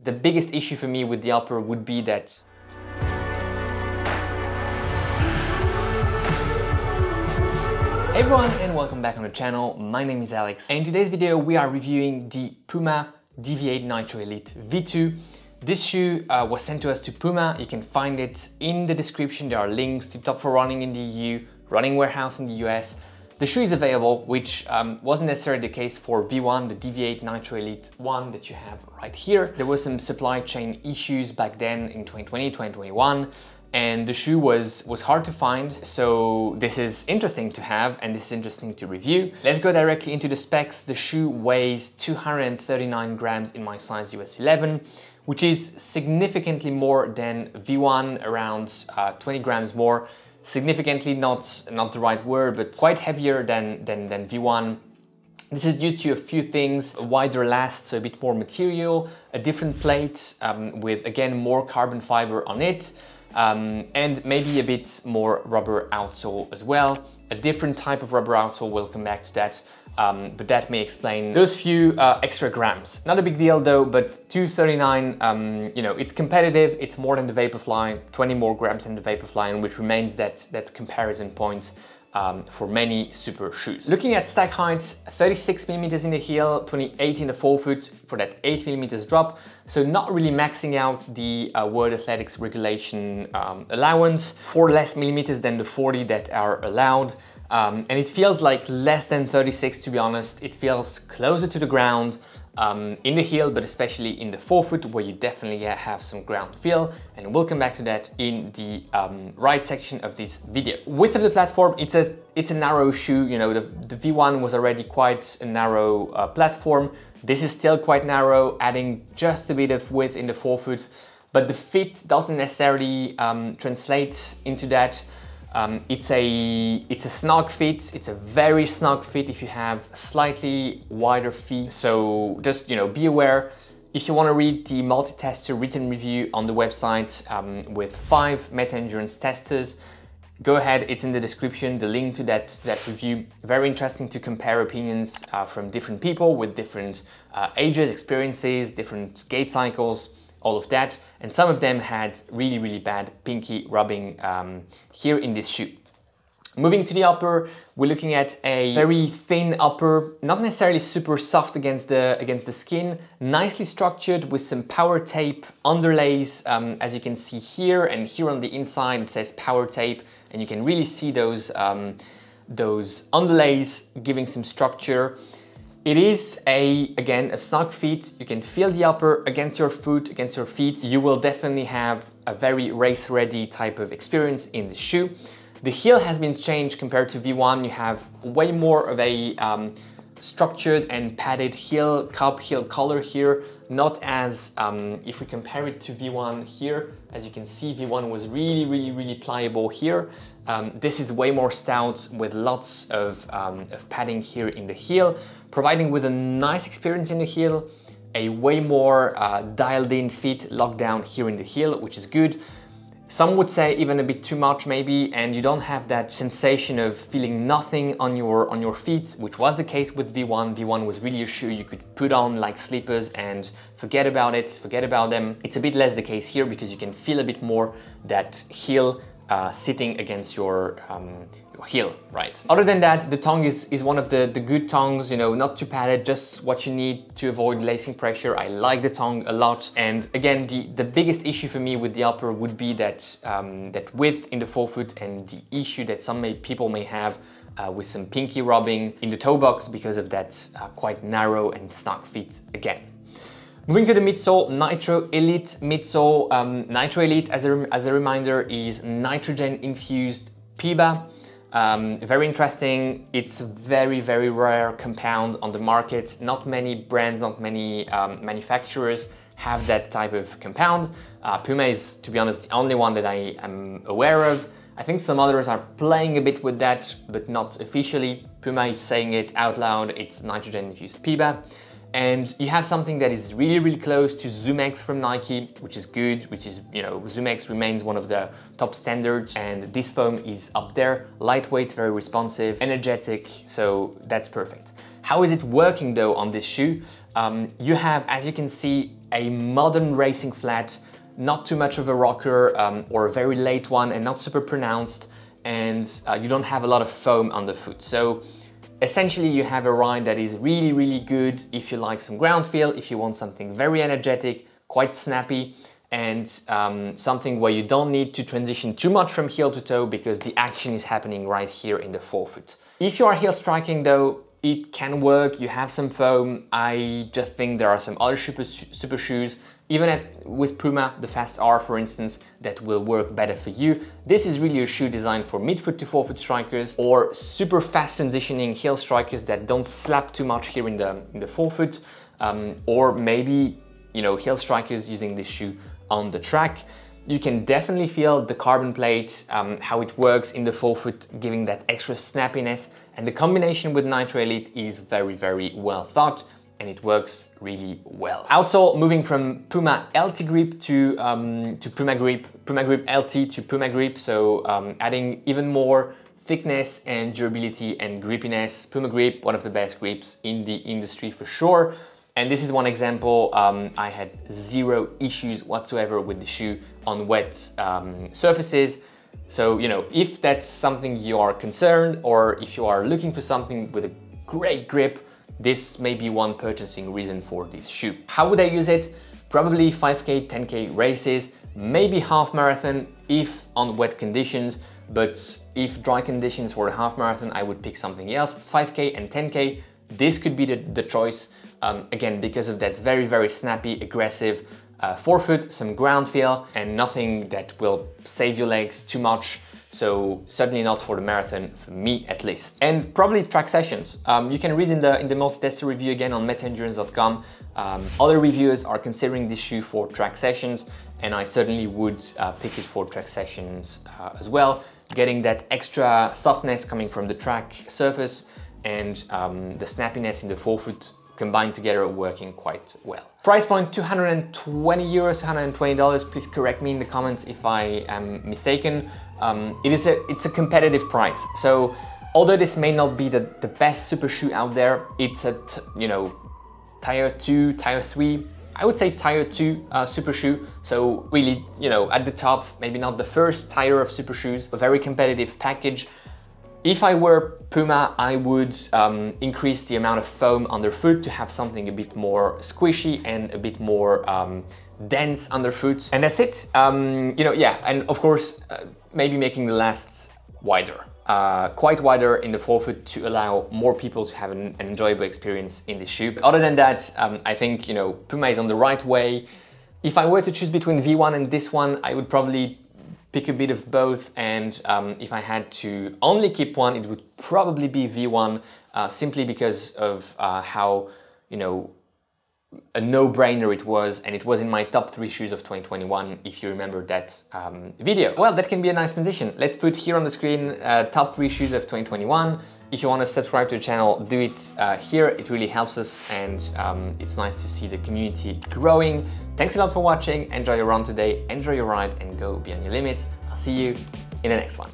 The biggest issue for me with the upper would be that Hey everyone, and welcome back on the channel. My name is Alex, and in today's video we are reviewing the Puma Deviate Nitro Elite V2. This shoe was sent to us to Puma. You can find it in the description. There are links to Top for Running in the EU, Running Warehouse in the US. The shoe is available, which wasn't necessarily the case for V1, the Deviate Nitro Elite 1 that you have right here. There were some supply chain issues back then in 2020, 2021. And the shoe was hard to find, so this is interesting to have and this is interesting to review. Let's go directly into the specs. The shoe weighs 239 grams in my size US 11, which is significantly more than V1, around 20 grams more. Significantly, not the right word, but quite heavier than V1. This is due to a few things: a wider last, so a bit more material, a different plate with again more carbon fiber on it. And maybe a bit more rubber outsole as well. A different type of rubber outsole, we'll come back to that, but that may explain those few extra grams. Not a big deal though, but 239, you know, it's competitive, it's more than the Vaporfly, 20 more grams than the Vaporfly, which remains that comparison point for many super shoes. Looking at stack heights, 36 millimeters in the heel, 28 in the forefoot for that 8 millimeters drop. So not really maxing out the World Athletics regulation allowance, 4 less millimeters than the 40 that are allowed. And it feels like less than 36, to be honest. It feels closer to the ground in the heel, but especially in the forefoot, where you definitely have some ground feel. And we'll come back to that in the right section of this video. Width of the platform, it's a narrow shoe. You know, the V1 was already quite a narrow platform. This is still quite narrow, adding just a bit of width in the forefoot, but the fit doesn't necessarily translate into that. It's a snug fit. It's a very snug fit if you have slightly wider feet. So just, you know, be aware. If you want to read the multi-tester written review on the website with 5 meta-endurance testers, go ahead, it's in the description, the link to that review. Very interesting to compare opinions from different people with different ages, experiences, different skate cycles, all of that. And some of them had really, really bad pinky rubbing here in this shoe. Moving to the upper, we're looking at a very thin upper, not necessarily super soft against the skin, nicely structured with some power tape underlays, as you can see here, and here on the inside it says power tape, and you can really see those underlays giving some structure. It is again a snug fit. You can feel the upper against your foot, against your feet. You will definitely have a very race ready type of experience in the shoe. The heel has been changed compared to V1. You have way more of a structured and padded heel, cup heel collar here. Not as, if we compare it to V1 here, as you can see, V1 was really pliable here. This is way more stout with lots of padding here in the heel, providing with a nice experience in the heel, a way more dialed in fit, locked down here in the heel, which is good. Some would say even a bit too much maybe, and you don't have that sensation of feeling nothing on your feet, which was the case with V1. V1 was really a shoe you could put on like slippers and forget about it, forget about them. It's a bit less the case here because you can feel a bit more that heel sitting against your heel, right? Other than that, the tongue is one of the good tongues, you know, not too padded, just what you need to avoid lacing pressure. I like the tongue a lot. And again, the biggest issue for me with the upper would be that width in the forefoot and the issue that some people may have with some pinky rubbing in the toe box because of that quite narrow and snug fit again. Moving to the midsole, Nitro Elite midsole. Nitro Elite, as a reminder, is nitrogen infused PIBA. Very interesting. It's a very rare compound on the market. Not many brands, not many manufacturers have that type of compound. Puma is, to be honest, the only one that I am aware of. I think some others are playing a bit with that, but not officially. Puma is saying it out loud. It's nitrogen infused PIBA. And you have something that is really close to Zoom X from Nike, which is good, which is, you know, Zoom X remains one of the top standards, and this foam is up there. Lightweight, very responsive, energetic, so that's perfect. How is it working though on this shoe? You have, as you can see, a modern racing flat, not too much of a rocker or a very late one and not super pronounced, and you don't have a lot of foam underfoot. So essentially you have a ride that is really, really good if you like some ground feel, if you want something very energetic, quite snappy, and something where you don't need to transition too much from heel to toe because the action is happening right here in the forefoot. If you are heel striking though, it can work, you have some foam. I just think there are some other super shoes, even with Puma, the Fast R for instance, that will work better for you. This is really a shoe designed for midfoot to forefoot strikers or super fast transitioning heel strikers that don't slap too much here in the forefoot, or maybe, you know, heel strikers using this shoe on the track. You can definitely feel the carbon plate, how it works in the forefoot, giving that extra snappiness. And the combination with Nitro Elite is very, very well thought, and it works really well. Outsole, moving from Puma LT Grip to Puma Grip LT to Puma Grip, so adding even more thickness and durability and grippiness. Puma Grip, one of the best grips in the industry for sure. And this is one example. I had zero issues whatsoever with the shoe on wet surfaces. So, you know, if that's something you are concerned, or if you are looking for something with a great grip, this may be one purchasing reason for this shoe. How would I use it? Probably 5K, 10K races, maybe half marathon if on wet conditions, but if dry conditions for a half marathon, I would pick something else. 5K and 10K, this could be the choice. Again, because of that very, very snappy, aggressive forefoot, some ground feel, and nothing that will save your legs too much. So certainly not for the marathon, for me at least. And probably track sessions. You can read in the multi-tester review again on metaendurance.com. Other reviewers are considering this shoe for track sessions, and I certainly would pick it for track sessions as well. Getting that extra softness coming from the track surface and the snappiness in the forefoot combined together working quite well. Price point 220 euros, $220. Please correct me in the comments if I am mistaken. It's a competitive price. So although this may not be the best super shoe out there, it's a you know, tier 2, tier 3, I would say tier 2 super shoe. So really, you know, at the top, maybe not the first tier of super shoes, a very competitive package. If I were Puma, I would increase the amount of foam underfoot to have something a bit more squishy and a bit more dense underfoot. And that's it. You know, yeah, and of course, maybe making the lasts wider, quite wider in the forefoot to allow more people to have an enjoyable experience in this shoe. But other than that, I think, you know, Puma is on the right way. If I were to choose between V1 and this one, I would probably pick a bit of both, and if I had to only keep one, it would probably be V1, simply because of how, you know, a no-brainer it was, and it was in my top 3 shoes of 2021, if you remember that video. Well, that can be a nice transition. Let's put here on the screen top 3 shoes of 2021. If you want to subscribe to the channel, do it here. It really helps us, and it's nice to see the community growing. Thanks a lot for watching. Enjoy your run today, enjoy your ride, and go beyond your limits. I'll see you in the next one.